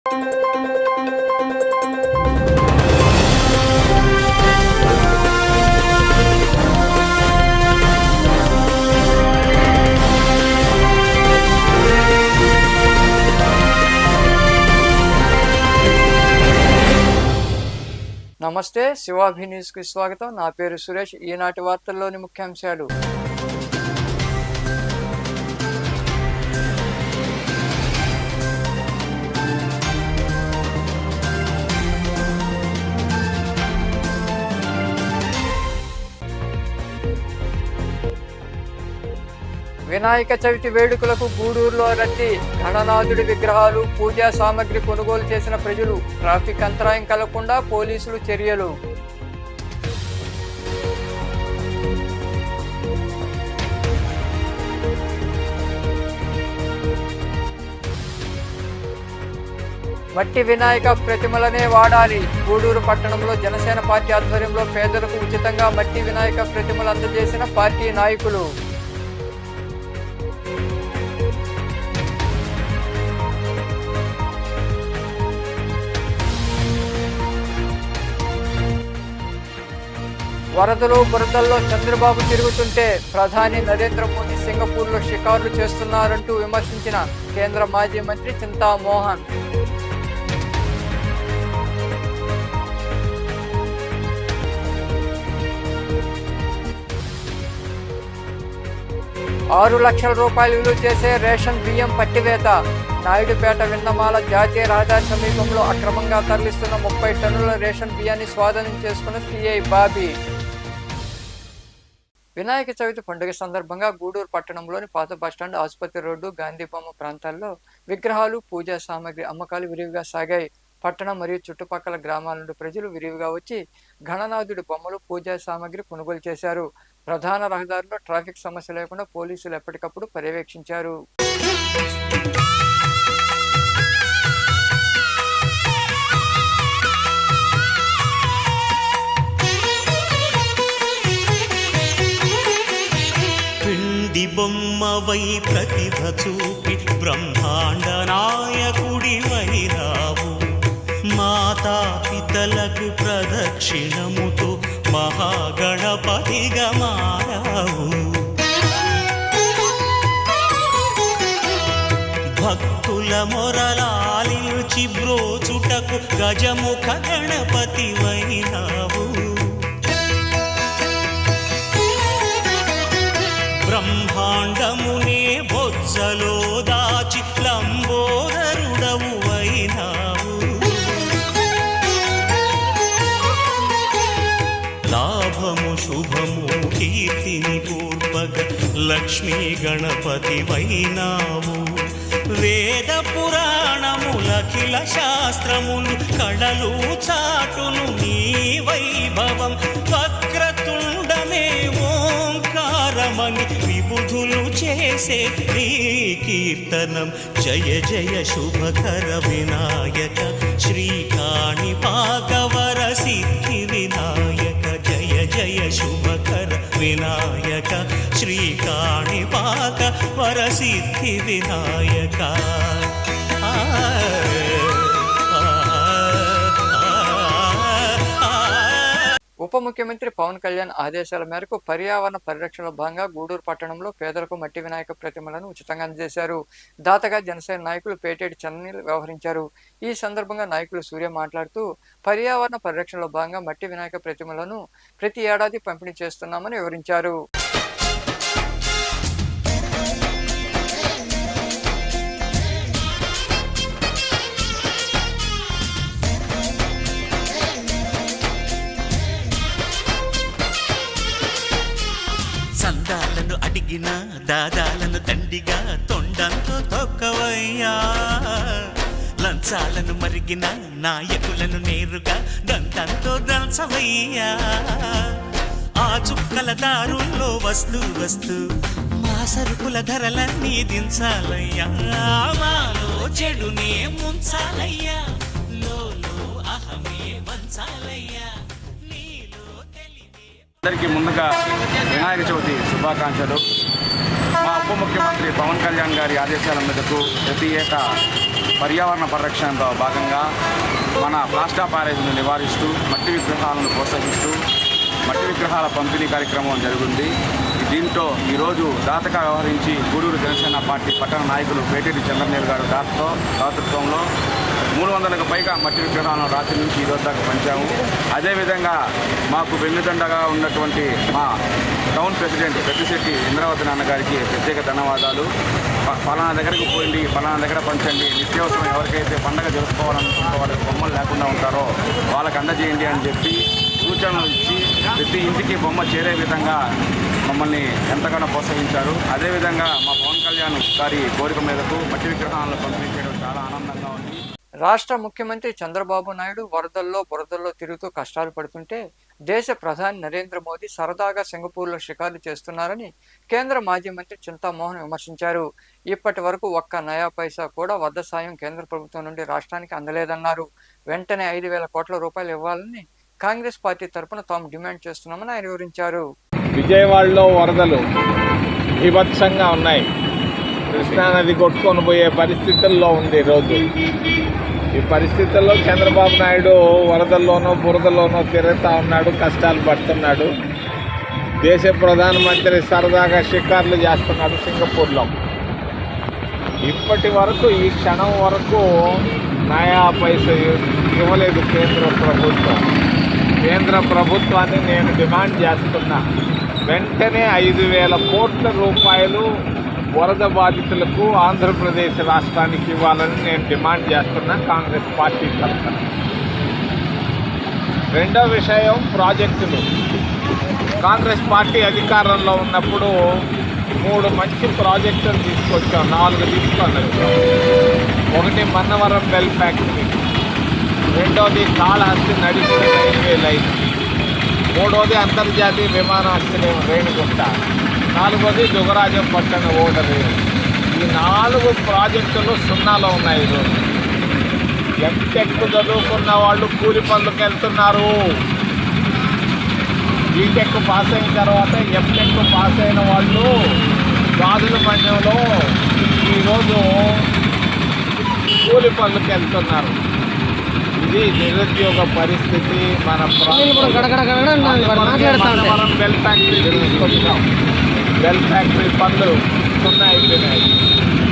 నమస్తే, శివాభి న్యూస్కి స్వాగతం. నా పేరు సురేష్. ఈనాటి వార్తల్లోని ముఖ్యాంశాలు. వినాయక చవితి వేడుకలకు గూడూరులో రద్దీ. గణనాథుడి విగ్రహాలు, పూజా సామగ్రి కొనుగోలు చేసిన ప్రజలు. ట్రాఫిక్ అంతరాయం కలగకుండా పోలీసులు చర్యలు. మట్టి వినాయక ప్రతిమలనే వాడాలి. గూడూరు పట్టణంలో జనసేన పార్టీ ఆధ్వర్యంలో పేదలకు ఉచితంగా మట్టి వినాయక ప్రతిమలు అందజేసిన పార్టీ నాయకులు. వరదలు బురదల్లో చంద్రబాబు తిరుగుతుంటే ప్రధాని నరేంద్ర మోదీ సింగపూర్లో షికారులు చేస్తున్నారంటూ విమర్శించిన కేంద్ర మాజీ మంత్రి చింతామోహన్. ₹6 లక్షల విలువ చేసే రేషన్ బియ్యం పట్టివేత. నాయుడుపేట విన్నమాల జాతీయ రహదారి సమీపంలో అక్రమంగా తరలిస్తున్న 30 టన్నుల రేషన్ బియ్యాన్ని స్వాధీనం చేసుకున్న సిఐ బాబీ. వినాయక చవితి పండుగ సందర్భంగా గూడూరు పట్టణంలోని పాత బస్టాండ్, ఆసుపత్రి రోడ్డు, గాంధీ బొమ్మ ప్రాంతాల్లో విగ్రహాలు, పూజా సామగ్రి అమ్మకాలు విరివిగా సాగాయి. పట్టణం మరియు చుట్టుపక్కల గ్రామాల నుండి ప్రజలు విరివిగా వచ్చి గణనాథుడి బొమ్మలు, పూజా సామగ్రి కొనుగోలు చేశారు. ప్రధాన రహదారిలో ట్రాఫిక్ సమస్య లేకుండా పోలీసులు ఎప్పటికప్పుడు పర్యవేక్షించారు. బొమ్మవై ప్రతిభ చూపి బ్రహ్మాండ నాయకుడివైరావు. మాతా పితలకు ప్రదక్షిణముతో మహాగణపతిగా మారావు. భక్తుల మొరలాలించి బ్రోచుటకు గజముఖ గణపతివైనావు. బ్రహ్మాండమునే బొజ్జలో దాచి లంబోదరుడవు అయినావు. లాభము శుభము కీర్తిని పూర్వగ లక్ష్మీ గణపతి వైనావు. వేద పురాణములఖిల శాస్త్రములు కళలు చాటును నీ వైభవం. వక్రతుండమే ఓంకారమని విబుధులు చేసే నీ కీర్తనం. జయ జయ శుభకర వినాయక శ్రీకాణిపాకవర సిద్ధి వినాయక. జయ జయ శుభకర వినాయక శ్రీకాణిపాక వరసిద్ధి వినాయక. ఉప ముఖ్యమంత్రి పవన్ కళ్యాణ్ ఆదేశాల మేరకు పర్యావరణ పరిరక్షణలో భాగంగా గూడూరు పట్టణంలో పేదలకు మట్టి వినాయక ప్రతిమలను ఉచితంగా అందజేశారు. దాతగా జనసేన నాయకులు పేటేటి చన్నీలు వ్యవహరించారు. ఈ సందర్భంగా నాయకులు సూర్య మాట్లాడుతూ పర్యావరణ పరిరక్షణలో భాగంగా మట్టి వినాయక ప్రతిమలను ప్రతి ఏడాది పంపిణీ చేస్తున్నామని వివరించారు. సందాలను అడిగిన దాదాలను దండిగా తొండంతో తొక్కవయ్యా. లంచాలను మరిగిన నాయకులను నేరుగా దంతంతో దంచవయ్యా. ఆ చుక్కల దారుల్లో వస్తూ వస్తూ మా సరుకుల ధరలన్నీ దించాలయ్యా. మాలో చెడునే ముంచాలయ్యా, లోలో అహమే వంచాలయ్యా. అందరికీ ముందుగా వినాయక చవితి శుభాకాంక్షలు. మా ఉప ముఖ్యమంత్రి పవన్ కళ్యాణ్ గారి ఆదేశాల మేరకు ప్రతి ఏటా పర్యావరణ పరిరక్షణలో భాగంగా మన ప్లాస్టర్ ఆఫ్ ప్యారిస్ను నివారిస్తూ మట్టి విగ్రహాలను ప్రోత్సహిస్తూ మట్టి విగ్రహాల పంపిణీ కార్యక్రమం జరిగింది. దీంతో ఈరోజు దాతగా వ్యవహరించి గూడూరు జనసేన పార్టీ పట్టణ నాయకులు పేటేటి చంద్రనేలు గారు దాతృత్వంలో 300కు పైగా మట్టి విగ్రహాలను రాత్రి నుంచి ఈ రోజు దాకా పంచాము. అదేవిధంగా మాకు వెన్నుదండగా ఉన్నటువంటి మా టౌన్ ప్రెసిడెంట్ పెద్దిశెట్టి ఇంద్రావతి నాన్న గారికి ప్రత్యేక ధన్యవాదాలు. పలానా దగ్గరికి పోయింది, పలానా దగ్గర పంచండి, నిత్యావసరం ఎవరికైతే పండగ జరుపుకోవాలనుకుంటే వాళ్ళకి బొమ్మలు లేకుండా ఉంటారో వాళ్ళకి అందజేయండి అని చెప్పి సూచనలు ఇచ్చి ప్రతి ఇంటికి బొమ్మ చేరే విధంగా మమ్మల్ని ఎంతగానో ప్రోత్సహించారు. అదేవిధంగా మా పవన్ కళ్యాణ్ గారి కోరిక మేరకు మట్టి విగ్రహాలను పంపిణీ చేయడం చాలా ఆనందంగా ఉంది. రాష్ట్ర ముఖ్యమంత్రి చంద్రబాబు నాయుడు బురదల్లో తిరుగుతూ కష్టాలు పడుతుంటే దేశ ప్రధాని నరేంద్ర మోదీ సరదాగా సింగపూర్లో షికార్లు చేస్తున్నారని కేంద్ర మాజీ మంత్రి చింతామోహన్ విమర్శించారు. ఇప్పటి వరకు ఒక్క నయా పైసా కూడా వద్ద సాయం కేంద్ర ప్రభుత్వం నుండి రాష్ట్రానికి అందలేదన్నారు. వెంటనే 5,000 కోట్ల రూపాయలు ఇవ్వాలని కాంగ్రెస్ పార్టీ తరఫున తాము డిమాండ్ చేస్తున్నామని ఆయన వివరించారు. విజయవాడలో వరదలు బీభత్సంగా ఉన్నాయి. కృష్ణానది కొట్టుకొని పోయే పరిస్థితుల్లో ఉంది ఈరోజు. ఈ పరిస్థితుల్లో చంద్రబాబు నాయుడు వరదల్లోనో బురదలోనో తిరుగుతూ ఉన్నాడు, కష్టాలు పడుతున్నాడు. దేశ ప్రధానమంత్రి సరదాగా షికార్లు చేస్తున్నాడు సింగపూర్లో. ఇప్పటి వరకు ఈ క్షణం వరకు నయా పైసా ఇవ్వలేదు కేంద్ర ప్రభుత్వం. కేంద్ర ప్రభుత్వాన్ని నేను డిమాండ్ చేస్తున్నా, వెంటనే 5,000 కోట్ల రూపాయలు వరద బాధితులకు ఆంధ్రప్రదేశ్ రాష్ట్రానికి ఇవ్వాలని నేను డిమాండ్ చేస్తున్నా కాంగ్రెస్ పార్టీ తరఫున. రెండో విషయం ప్రాజెక్టులు. కాంగ్రెస్ పార్టీ అధికారంలో ఉన్నప్పుడు 3 మంచి ప్రాజెక్టులు తీసుకొచ్చాం, 4 తీసుకొని వచ్చాం. ఒకటి మన్నవరం బెల్ ఫ్యాక్టరీ, రెండోది కాళహస్తి నడిచిన రైల్వే లైన్, మూడోది అంతర్జాతీయ విమానాశ్రయం రేణిగుంట, 4వది దుగరాజం పట్టణ ఓడర్. ఈ 4 ప్రాజెక్టులు సున్నాలో ఉన్నాయి. ఈరోజు ఎంటెక్ చదువుకున్న వాళ్ళు కూలి పనులకు వెళ్తున్నారు. బీటెక్ పాస్ అయిన తర్వాత ఎంటెక్ పాస్ అయిన వాళ్ళు గాజుల మండలంలో ఈరోజు కూలి పనులకు వెళ్తున్నారు. ఇది నిరుద్యోగ పరిస్థితి. మన మనం బెల్ ఫ్యాక్టరీ తీసుకొచ్చాం. బెల్ ఫ్యాక్టరీ పనులు సున్నా అయిపోయినాయి.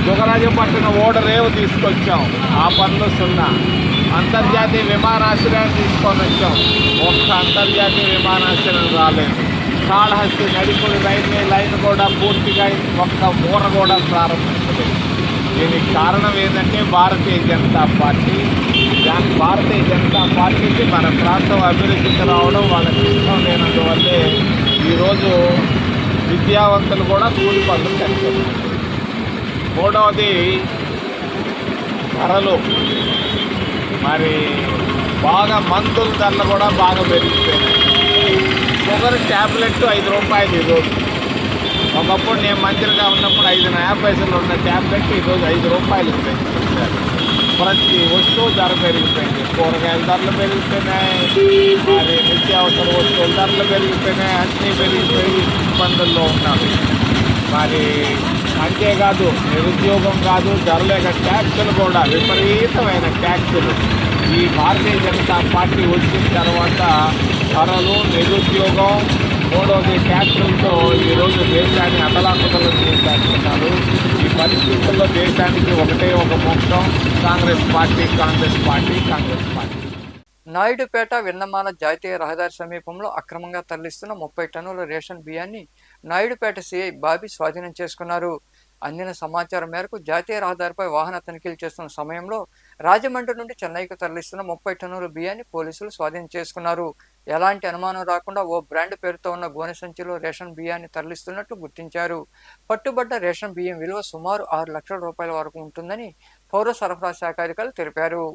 దుగరాజపట్నం ఓడరేవు తీసుకొచ్చాం, ఆ పనులు సున్నా. అంతర్జాతీయ విమానాశ్రయాన్ని తీసుకొని వచ్చాం, ఒక్క అంతర్జాతీయ విమానాశ్రయం రాలేదు. కాళహస్తి నడిపుడి రైల్వే లైన్ కూడా పూర్తిగా ఒక్క మూర కూడా ప్రారంభించలేదు. దీనికి కారణం ఏంటంటే భారతీయ జనతా పార్టీ. భారతీయ జనతా పార్టీకి మన ప్రాంతం అభివృద్ధికి రావడం వాళ్ళకి ఇష్టం లేనందువల్లే ఈరోజు విద్యావంతులు కూడా కూలి పనులు చేస్తున్నారు. మూడవది ధరలు. మరి బాగా మందుల ధరలు కూడా బాగా పెరిగిపోయినాయి. షుగర్ ట్యాబ్లెట్ 5 రూపాయలు ఈరోజు. ఒకప్పుడు నేను మంత్రిగా ఉన్నప్పుడు 5 నయా పైసలు ఉన్న ట్యాబ్లెట్ ఈరోజు 5 రూపాయలు పెంచారు. ప్రతి వస్తువు ధర పెరిగిపోయింది. కూరగాయల ధరలు పెరిగిపోయినాయి, మరి నిత్యావసర వస్తువుల ధరలు పెరిగిపోయినాయి. అన్నీ పెరిగిపోయి ఇబ్బందుల్లో ఉన్నారు. మరి అంతేకాదు, నిరుద్యోగం కాదు, ధరలేక ట్యాక్సులు కూడా విపరీతమైన ట్యాక్సులు. ఈ భారతీయ జనతా పార్టీ వచ్చిన తర్వాత ధరలు, నిరుద్యోగం, మూడవది ట్యాక్సులతో ఈరోజు దేశాన్ని అతలాకుతలం చేసేస్తున్నారు. ఈ పరిస్థితుల్లో దేశానికి ఒకటే ఒక మోక్షం, Congress party, Congress party, Congress party. Naidupeta Vinnamala జాతీయ రహదారి సమీపంలో అక్రమంగా తరలిస్తున్న 30 టన్నుల రేషన్ బియ్యాన్ని నాయుడుపేట సిఐ బాబీ స్వాధీనం చేసుకున్నారు. అందిన సమాచారం మేరకు జాతీయ రహదారిపై వాహన తనిఖీలు చేస్తున్న సమయంలో రాజమండ్రి నుండి చెన్నైకు తరలిస్తున్న 30 టన్నుల బియ్యాన్ని పోలీసులు స్వాధీనం చేసుకున్నారు. ఎలాంటి అనుమానం రాకుండా ఓ బ్రాండ్ పేరుతో ఉన్న గోనె సంచిలో రేషన్ బియ్యాన్ని తరలిస్తున్నట్లు గుర్తించారు. పట్టుబడ్డ రేషన్ బియ్యం విలువ సుమారు 6 లక్షల రూపాయల వరకు ఉంటుందని పౌర సరఫరా శాఖ అధికారులు తెలిపారు.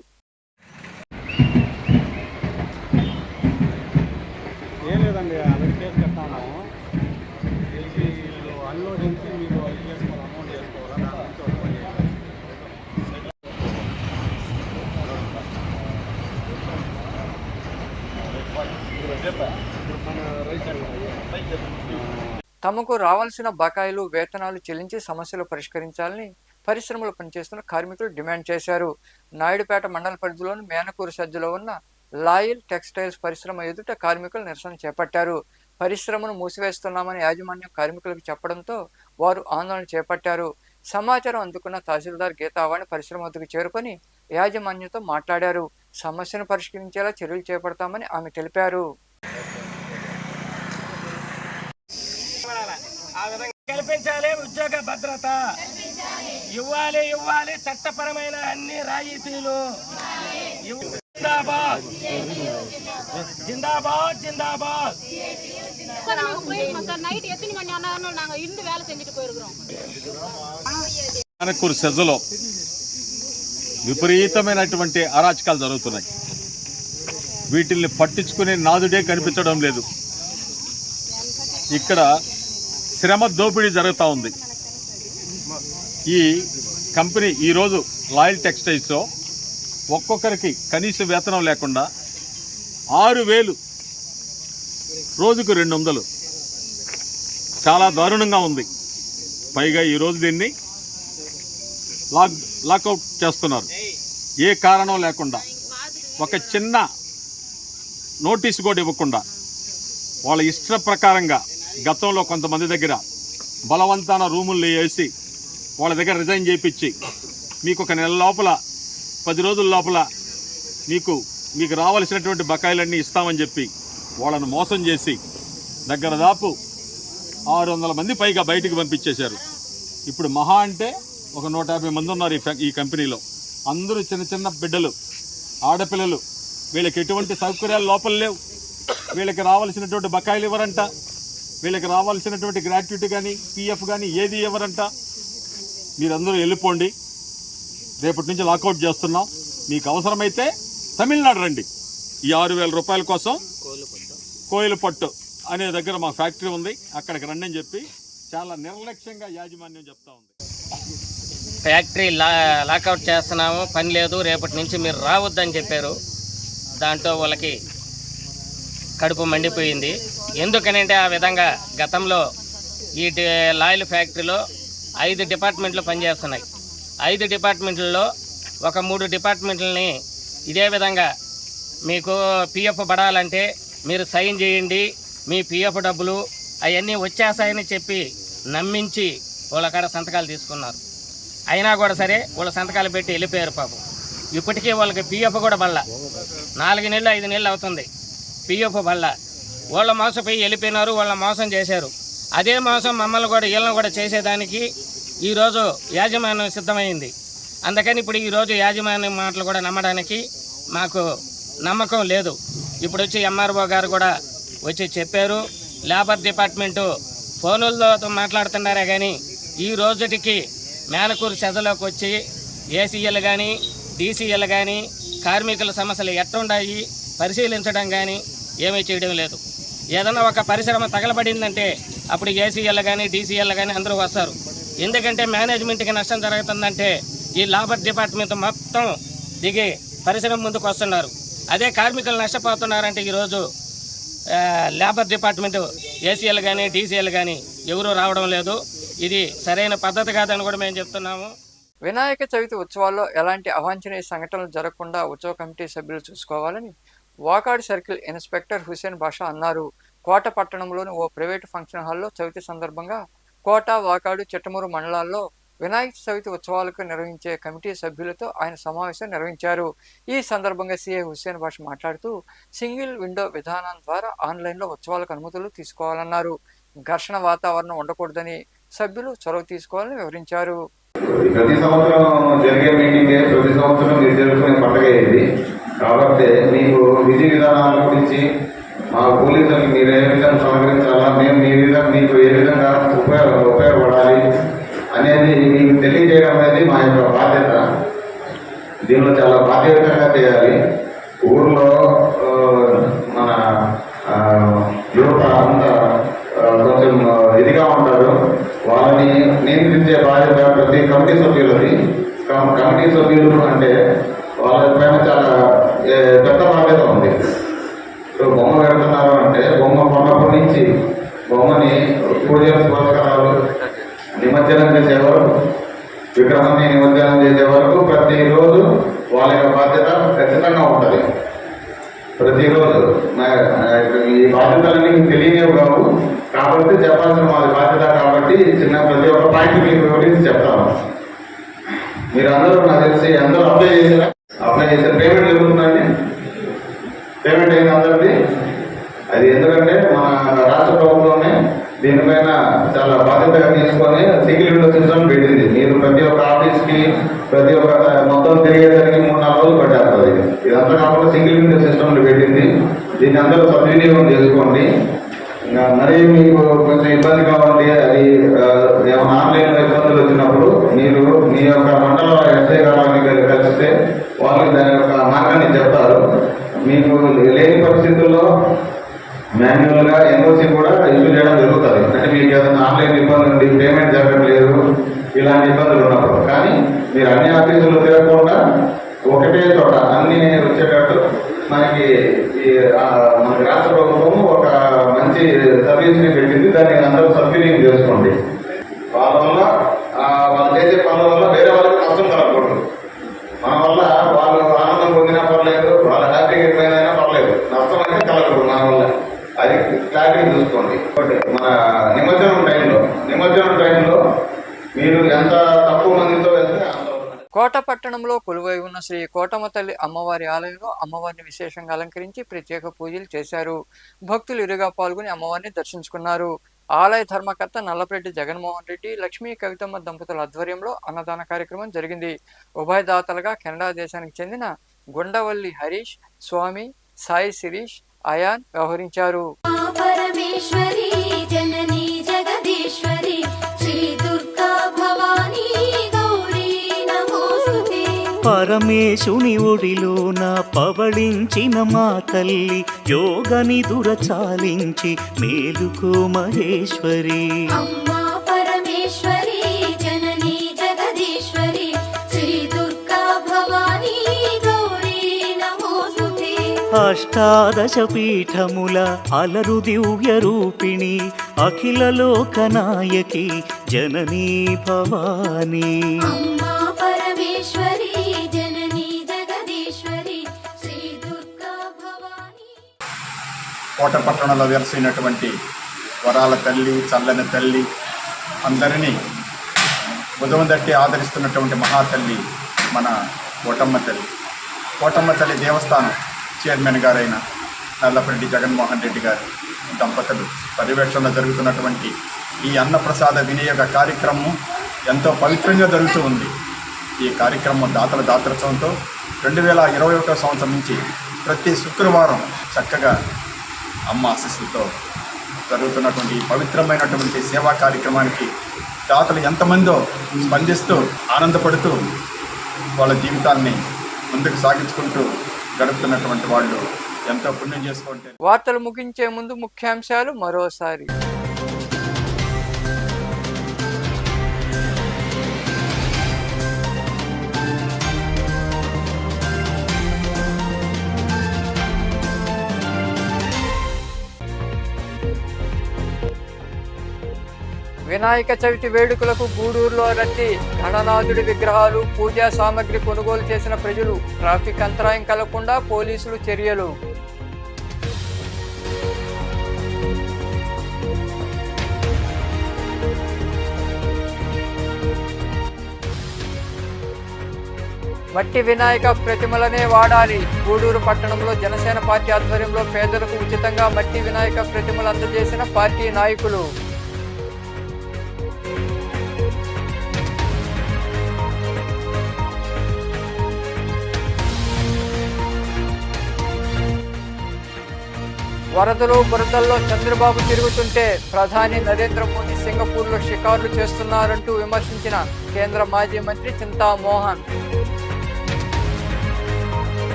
ఏం లేదండి, అలాగే కేసు కట్టాము. అన్లోడించి మీరు ఇది చేసుకోవాలి, అమౌంట్ చేసుకోవాలా, దాని నుంచి ఒక పని చేయాలి. తమకు రావాల్సిన బకాయిలు, వేతనాలు చెల్లించి సమస్యలు పరిష్కరించాలని పరిశ్రమలో పనిచేస్తున్న కార్మికులు డిమాండ్ చేశారు. నాయుడుపేట మండల పరిధిలోని మేనకూరు సజ్జలో ఉన్న లాయల్ టెక్స్టైల్స్ పరిశ్రమ ఎదుట కార్మికులు నిరసన చేపట్టారు. పరిశ్రమను మూసివేస్తున్నామని యాజమాన్యం కార్మికులకు చెప్పడంతో వారు ఆందోళన చేపట్టారు. సమాచారం అందుకున్న తహసీల్దార్ గీతావాణి పరిశ్రమ వద్దకు చేరుకొని యాజమాన్యంతో మాట్లాడారు. సమస్యను పరిష్కరించేలా చర్యలు చేపడతామని ఆమె తెలిపారు. కల్పించాలి, ఉద్యోగ భద్రత ఇవ్వాలి చట్టపరమైన అన్ని రాయితీలు. జిందాబాద్ జిందాబాద్ జిందాబాద్. మేనకూరు సెజ్జలో విపరీతమైనటువంటి అరాచకాలు జరుగుతున్నాయి. వీటిల్ని పట్టించుకునే నాదుడే కనిపించడం లేదు. ఇక్కడ శ్రమ దోపిడీ జరుగుతూ ఉంది. ఈ కంపెనీ ఈరోజు లాయల్ టెక్స్టైల్స్లో ఒక్కొక్కరికి కనీస వేతనం లేకుండా 6,000, రోజుకు 200, చాలా దారుణంగా ఉంది. పైగా ఈరోజు దీన్ని లాకౌట్ చేస్తున్నారు. ఏ కారణం లేకుండా, ఒక చిన్న నోటీసు కూడా ఇవ్వకుండా వాళ్ళ ఇష్ట ప్రకారంగా గతంలో కొంతమంది దగ్గర బలవంతాన రూములు వేసి వాళ్ళ దగ్గర రిజైన్ చేయించి మీకు ఒక నెల లోపల 10 రోజుల లోపల మీకు రావాల్సినటువంటి బకాయిలన్నీ ఇస్తామని చెప్పి వాళ్ళను మోసం చేసి దగ్గర దాపు 600 మంది పైగా బయటికి పంపించేశారు. ఇప్పుడు మహా అంటే ఒక 150 మంది ఉన్నారు ఈ కంపెనీలో. అందరూ చిన్న చిన్న బిడ్డలు, ఆడపిల్లలు. వీళ్ళకి ఎటువంటి సౌకర్యాలు లోపల లేవు. వీళ్ళకి రావాల్సినటువంటి బకాయిలు ఇవ్వరంట. వీళ్ళకి రావాల్సినటువంటి గ్రాట్యుటీ కానీ పిఎఫ్ కానీ ఏది ఇవ్వరంట. మీరందరూ వెళ్ళిపోండి, రేపటి నుంచి లాకౌట్ చేస్తున్నాం, మీకు అవసరమైతే తమిళనాడు రండి, ఈ 6,000 రూపాయల కోసం కోయిలపట్టు అనే దగ్గర మా ఫ్యాక్టరీ ఉంది, అక్కడికి రండి అని చెప్పి చాలా నిర్లక్ష్యంగా యాజమాన్యం చెప్తా ఉంది. ఫ్యాక్టరీ లాకౌట్ చేస్తున్నాము, పని లేదు, రేపటి నుంచి మీరు రావద్దని చెప్పారు. దాంట్లో వాళ్ళకి కడుపు మండిపోయింది. ఎందుకనంటే ఆ విధంగా గతంలో ఈ లాయల్ ఫ్యాక్టరీలో 5 డిపార్ట్మెంట్లు పనిచేస్తున్నాయి. 5 డిపార్ట్మెంట్లలో ఒక 3 డిపార్ట్మెంట్లని ఇదే విధంగా మీకు పిఎఫ్ పడాలంటే మీరు సైన్ చేయండి, మీ పిఎఫ్ డబ్బులు అవన్నీ వచ్చేస్తాయని చెప్పి నమ్మించి వాళ్ళ కాడ సంతకాలు తీసుకున్నారు. అయినా కూడా సరే వాళ్ళ సంతకాలు పెట్టి వెళ్ళిపోయారు పాపం. ఇప్పటికీ వాళ్ళకి పిఎఫ్ కూడా బళ్ళ 4 నెలలు 5 నెలలు అవుతుంది. పిఎఫ్ బళ్ళ వాళ్ళ మోసపోయి వెళ్ళిపోయినారు, వాళ్ళ మోసం చేశారు. అదే మోసం మమ్మల్ని కూడా వీళ్ళని కూడా చేసేదానికి ఈరోజు యాజమాన్యం సిద్ధమైంది. అందుకని ఇప్పుడు ఈరోజు యాజమాన్యం మాటలు కూడా నమ్మడానికి మాకు నమ్మకం లేదు. ఇప్పుడు వచ్చి ఎంఆర్ఓ గారు కూడా వచ్చి చెప్పారు. లేబర్ డిపార్ట్మెంటు ఫోనులతో మాట్లాడుతున్నారే కానీ ఈ రోజుటికి మేనకూరు సెజలోకి వచ్చి ఏసీఎల్ కానీ డీసీఎల్ కానీ కార్మికుల సమస్యలు ఎట్లుండాయి పరిశీలించడం కానీ ఏమీ చేయడం లేదు. ఏదైనా ఒక పరిశ్రమ తగలబడిందంటే అప్పుడు ఏసీఎల్ కానీ డీసీఎల్ కానీ అందరూ వస్తారు. ఎందుకంటే మేనేజ్మెంట్కి నష్టం జరుగుతుందంటే ఈ లేబర్ డిపార్ట్మెంట్ మొత్తం దిగి పరిశ్రమ ముందుకు వస్తున్నారు. అదే కార్మికులు నష్టపోతున్నారంటే ఈరోజు లేబర్ డిపార్ట్మెంట్ ఏసీఎల్ కానీ డీసీఎల్ కానీ ఎవరూ రావడం లేదు. ఇది సరైన పద్ధతి కాదని కూడా మేము చెప్తున్నాము. వినాయక చవితి ఉత్సవాల్లో ఎలాంటి అవాంఛనీయ సంఘటనలు జరగకుండా ఉత్సవ కమిటీ సభ్యులు చూసుకోవాలని వాకాడు సర్కిల్ ఇన్స్పెక్టర్ హుసేన్ బాషా అన్నారు. కోట పట్టణంలోని ఓ ప్రైవేటు ఫంక్షన్ హాల్లో చవితి సందర్భంగా కోట, వాకాడు, చిట్టమూరు మండలాల్లో వినాయక చవితి ఉత్సవాలకు నిర్వహించే కమిటీ సభ్యులతో ఆయన సమావేశం నిర్వహించారు. ఈ సందర్భంగా సిఐ హుసేన్ బాషా మాట్లాడుతూ సింగిల్ విండో విధానం ద్వారా ఆన్లైన్లో ఉత్సవాలకు అనుమతులు తీసుకోవాలన్నారు. ఘర్షణ వాతావరణం ఉండకూడదని సభ్యులు చొరవ తీసుకోవాలని వివరించారు. ప్రతి సంవత్సరం జరిగే మీటింగే ప్రతి సంవత్సరం మీరు జరుపుకునే పండుగ ఇది. కాబట్టి మీకు విధి విధానాల గురించి మా పోలీసులకు మీరు ఏ విధంగా సహకరించాలా, మేము మీకు ఏ విధంగా ఉపయోగపడాలి అనేది మీకు తెలియజేయడం అనేది మా యొక్క బాధ్యత. దీనిలో చాలా బాధ్యతగా చేయాలి. ఊర్లో మన యువత అంతా కొంచెం ఇదిగా ఉంటారు. వాళ్ళని నియంత్రించే బాధ్యత ప్రతి కమిటీ సభ్యులది. కమిటీ సభ్యులు అంటే వాళ్ళ పైన చాలా పెద్ద బాధ్యత ఉంది. ఇప్పుడు బొమ్మ పెడుతున్నారు అంటే బొమ్మ కొన్నప్పటి నుంచి బొమ్మని పూజ పురస్కారాలు నిమజ్జనం చేసేవారు, విగ్రహం ప్రతిరోజు ఈ బాధ్యతలన్నీ మీకు తెలియనివి కావు కాబట్టి చెప్పాల్సిన మాది బాధ్యత కాబట్టి చిన్న ప్రతి ఒక్క పాయింట్ మీకు వివరించి చెప్తాను. మీరు అందరూ నాకు తెలిసి అందరూ అప్లై చేశారా? అప్లై చేశారు. పేమెంట్ జరుగుతుందండి? పేమెంట్ అయింది అందరిది? అది ఎందుకంటే మన రాష్ట్ర ప్రభుత్వమే దీనిపైన చాలా బాధ్యతగా తీసుకొని సింగిల్ విండో సిస్టమ్ పెట్టింది. మీరు ప్రతి ఒక్క ఆఫీస్కి ప్రతి ఒక్క మొత్తం తిరిగేసరికి 3-4 రోజులు పట్టేస్తుంది. ఇదంతా కాకుండా సింగిల్ విండో సిస్టమ్ పెట్టింది. దీన్ని అందరూ సద్వినియోగం చేసుకోండి. మరీ మీకు కొంచెం ఇబ్బంది కావాలి, అది ఏమైనా ఆన్లైన్లో ఇబ్బందులు వచ్చినప్పుడు మీరు మీ యొక్క మండల ఎస్ఐ గారిని కలిస్తే వాళ్ళు దాని యొక్క మార్గాన్ని చెప్తారు. మీకు లేని పరిస్థితుల్లో మాన్యువల్గా ఎన్ఓసి కూడా ఇష్యూ చేయడం జరుగుతుంది. అంటే మీకు ఏదైనా ఆన్లైన్ ఇబ్బంది ఉంది, పేమెంట్ జరగట్లేదు, ఇలాంటి ఇబ్బందులు ఉన్నప్పుడు. కానీ మీరు అన్ని ఆఫీసులు తిరగకుండా ఒకటే చోట అన్ని వచ్చేటట్టు మనకి రాష్ట్ర ప్రభుత్వం ఒక మంచి సర్వీస్ని పెట్టింది. దాన్ని అందరూ సద్వినియోగం చేసుకోండి. వాళ్ళ వల్ల వాళ్ళు చేసే పనుల వల్ల వేరే వాళ్ళకి నష్టం కలగకూడదు. మన వల్ల వాళ్ళు ఆనందం పొందినా పర్లేదు, వాళ్ళ హ్యాపీగా అయిపోయినా పర్లేదు, నష్టం అయితే కలగకూడదు మన వల్ల. అది క్లారిటీ చూసుకోండి. మన నిమజ్జనం టైంలో మీరు ఎంత తక్కువ మందితో వెళ్తే అంత. కోట పట్టణంలో కొలువై ఉన్న శ్రీ కోటమ్మ తల్లి అమ్మవారి ఆలయంలో అమ్మవారిని విశేషంగా అలంకరించి ప్రత్యేక పూజలు చేశారు. భక్తులు ఇరుగా పాల్గొని అమ్మవారిని దర్శించుకున్నారు. ఆలయ ధర్మకర్త నల్లపరెడ్డి జగన్మోహన్ రెడ్డి, లక్ష్మీ కవితమ్మ దంపతుల ఆధ్వర్యంలో అన్నదాన కార్యక్రమం జరిగింది. ఉభయదాతలుగా కెనడా దేశానికి చెందిన గుండవల్లి హరీష్, స్వామి, సాయి శిరీష్, అయాన్ వ్యవహరించారు. పరమేశుని ఒడిలోన పవళించిన మా తల్లి యోగని దురచాలించి మేలుకో మహేశ్వరి. అమ్మా పరమేశ్వరి జననీ జగదీశ్వరి శ్రీ దుర్గా భవానీ గౌరీ నమోస్తుతే. అష్టాదశ పీఠముల అలరు దివ్య రూపిణి అఖిల లోకనాయకి జననీ భవానీ. అమ్మా పరమేశ్వరి జననీ జగదీశ్వరి శ్రీ దుర్గా భవానీ. కోట పట్టణంలో వెలసినటువంటి వరాల తల్లి, చల్లని తల్లి, అందరినీ ఉదయం తట్టి ఆదరిస్తున్నటువంటి మహాతల్లి మన కోటమ్మ తల్లి. కోటమ్మ తల్లి దేవస్థానం చైర్మన్ గారైన నల్లపరెడ్డి జగన్మోహన్ రెడ్డి గారి దంపతులు పర్యవేక్షణలో జరుగుతున్నటువంటి ఈ అన్నప్రసాద వినియోగ కార్యక్రమం ఎంతో పవిత్రంగా జరుగుతూ ఉంది. ఈ కార్యక్రమం దాతల దాతృత్వంతో 2021 సంవత్సరం నుంచి ప్రతి శుక్రవారం చక్కగా అమ్మ ఆశీస్సులతో జరుగుతున్నటువంటి పవిత్రమైనటువంటి సేవా కార్యక్రమానికి దాతలు ఎంతమందో స్పందిస్తూ ఆనందపడుతూ వాళ్ళ జీవితాన్ని ముందుకు సాగించుకుంటూ గడుపుతున్నటువంటి వాళ్ళు ఎంతో పుణ్యం చేసుకుంటే. వార్తలు ముగించే ముందు ముఖ్యాంశాలు మరోసారి. వినాయక చవితి వేడుకలకు గూడూరులో రద్దీ. గణనాథుడి విగ్రహాలు, పూజా సామగ్రి కొనుగోలు చేసిన ప్రజలు. ట్రాఫిక్ అంతరాయం కలగకుండా పోలీసులు చర్యలు. మట్టి వినాయక ప్రతిమలనే వాడాలి. గూడూరు పట్టణంలో జనసేన పార్టీ ఆధ్వర్యంలో పేదలకు ఉచితంగా మట్టి వినాయక ప్రతిమలు అందజేసిన పార్టీ నాయకులు. వరదలు బురదల్లో చంద్రబాబు తిరుగుతుంటే ప్రధాని నరేంద్ర మోదీ సింగపూర్లో షికారులు చేస్తున్నారంటూ విమర్శించిన కేంద్ర మాజీ మంత్రి చింతామోహన్.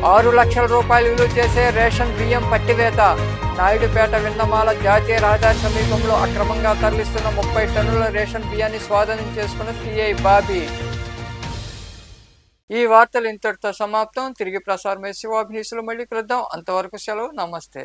₹6 లక్షల విలువ చేసే రేషన్ బియ్యం పట్టివేత. నాయుడుపేట విన్నమాల జాతీయ రహదారి సమీపంలో అక్రమంగా తరలిస్తున్న 30 టన్నుల రేషన్ బియ్యాన్ని స్వాధీనం చేసుకున్న సిఐ బాబీ. ఈ వార్తలు ఇంతటితో సమాప్తం. తిరిగి ప్రసారమై శివాభినీసులు మళ్ళీ కలుద్దాం. అంతవరకు సెలవు. నమస్తే.